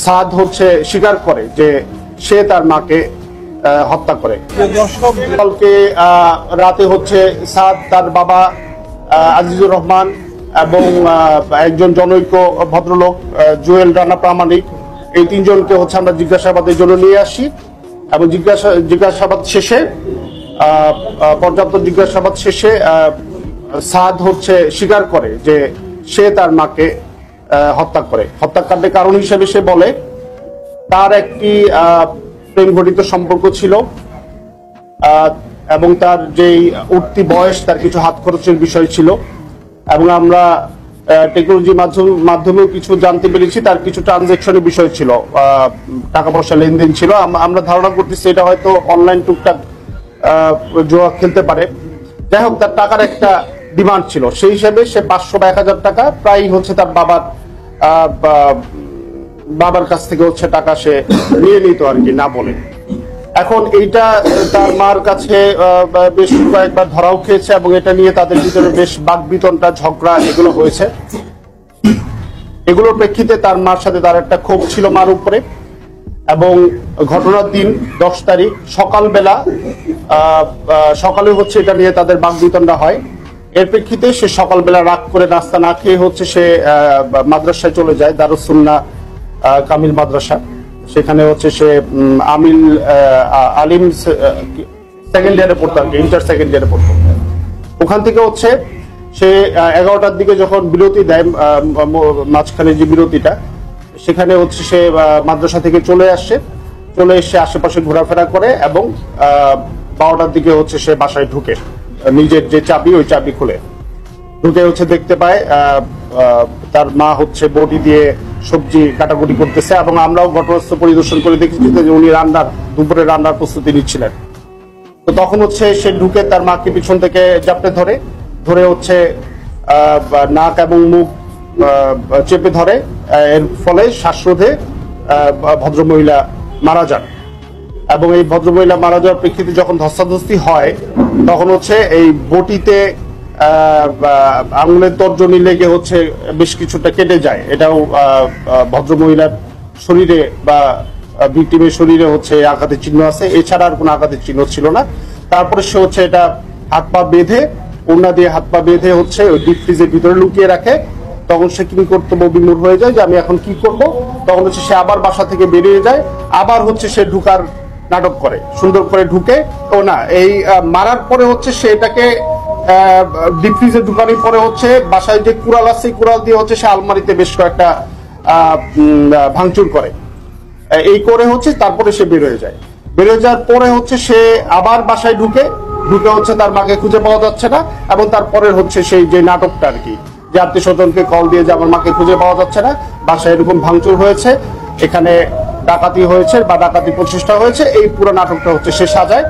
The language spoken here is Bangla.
সাদ হচ্ছে স্বীকার করে যে সে তার মাকে হত্যা করে। কালকে রাতে হচ্ছে সাদ তার বাবা আজিজুর রহমান এবং একজন জনৈক ভদ্রলোক জুয়েল রানা প্রামাণিক, এই তিনজনকে হচ্ছে আমরা জিজ্ঞাসাবাদের জন্য নিয়ে আসি এবং জিজ্ঞাসাবাদ শেষে পর্যাপ্ত জিজ্ঞাসাবাদ শেষে সাদ হচ্ছে স্বীকার করে যে সে তার মাকে হত্যা করে। হত্যাকাণ্ডের কারণ হিসেবে সে বলে তার একটি প্রেম ঘটিত সম্পর্ক ছিল এবং তার যেই উঠতি বয়স, তার কিছু হাত খরচের বিষয় ছিল এবং আমরা টেকনোলজির মাধ্যমেও কিছু জানতে পেরেছি তার কিছু ট্রানজেকশনের বিষয় ছিল, টাকা পয়সা লেনদেন ছিল। আমরা ধারণা করতেছি এটা হয়তো অনলাইন টুকটাক জুয়া খেলতে পারে। যাই হোক, তার টাকার একটা ডিমান্ড ছিল, সেই হিসেবে সে 500 বা 1000 টাকা প্রায় হচ্ছে তার বাবার কাছ থেকে হচ্ছে টাকা সে নিয়ে নিত আর কি, না বলে। এখন এইটা তার মার কাছে বেশ কয়েকবার ধরাও খেয়েছে এবং এটা নিয়ে তাদের ভিতরে বেশ বাকবিতণ্ডা, ঝগড়া এগুলো হয়েছে। এগুলোর প্রেক্ষিতে তার মার সাথে তার একটা ক্ষোভ ছিল মার উপরে এবং ঘটনার দিন 10 তারিখ সকালে হচ্ছে এটা নিয়ে তাদের বাকবিতণ্ডা হয়। এর প্রেক্ষিতে সে সকালবেলা রাগ করে নাস্তা না খেয়ে হচ্ছে সে মাদ্রাসায় চলে যায়, দারুস সুন্নাহ কামিল মাদ্রাসা। সেখানে হচ্ছে সে আলিম সেকেন্ড ইয়ারে পড়তো আর কি, ইন্টার সেকেন্ড ইয়ারে পড়তো। ওখান থেকে হচ্ছে সে 11টার দিকে যখন বিরতি দেয়, মাঝখানে যে বিরতিটা, সেখানে হচ্ছে সে মাদ্রাসা থেকে চলে এসে আশেপাশে ঘোরাফেরা করে এবং 12টার দিকে হচ্ছে সে বাসায় ঢুকে, নিজের যে চাবি ওই চাবি খুলে ঢুকে হচ্ছে দেখতে পায় তার মা হচ্ছে বটি দিয়ে সবজি কাটাকুটি করতেছে এবং আমরাও ঘটনাস্থল পরিদর্শন করে দেখেছি যে উনি দুপুরে রান্নার প্রস্তুতি নিচ্ছিলেন। তো তখন হচ্ছে সে ঢুকে তার মাকে পিছন থেকে জাপটে ধরে হচ্ছে নাক এবং মুখ চেপে ধরে, এর ফলে শ্বাসরোধে ভদ্রমহিলা মারা যান এবং এই ভদ্রমহিলা মারা যাওয়ার প্রেক্ষিতে যখন ধস্তাধস্তি হয় তখন হচ্ছে এই বটিতে আঙুলের তর্জনী লেগে হচ্ছে বেশ কিছুটা কেটে যায়। এটাও ভদ্রমহিলার শরীরে বা ভিকটিমের শরীরে হচ্ছে আঘাতের চিহ্ন আছে, এছাড়া আর কোনো আঘাতের চিহ্ন ছিল না। তারপরে সে হচ্ছে এটা হাত পা বেঁধে, ওড়না দিয়ে হাত পা বেঁধে হচ্ছে ওই ডিপ ফ্রিজের ভিতরে লুকিয়ে রাখে। তখন সে কি কর্তব্য বিমূঢ় হয়ে যায় যে আমি এখন কি করব। তখন হচ্ছে সে আবার বাসা থেকে বেরিয়ে যায়, আবার হচ্ছে সে ঢুকার নাটক করে, সুন্দর করে ঢুকে। ও না, এই মারার পরে হচ্ছে সে এটাকে ডিপ ফ্রিজে ঢুকানোর পরে হচ্ছে বাসায় যে কুড়াল আছে, কুড়াল দিয়ে হচ্ছে সে আলমারিতে বেশ কয়েকটা ভাঙচুর করে। এই করে হচ্ছে তারপরে সে বেরোয় যাওয়ার পরে হচ্ছে সে আবার বাসায় ঢুকে হচ্ছে তার মাকে খুঁজে পাওয়া যাচ্ছে না এবং তারপরে হচ্ছে সেই যে নাটকটা আর কি, যে আত্মীয় স্বজনকে কল দিয়ে যে আমার মাকে খুঁজে পাওয়া যাচ্ছে না, বাসায় এরকম ভাঙচুর হয়েছে, এখানে ডাকাতি হয়েছে বা ডাকাতি প্রচেষ্টা হয়েছে, এই পুরো নাটকটা হচ্ছে সে সাজায়।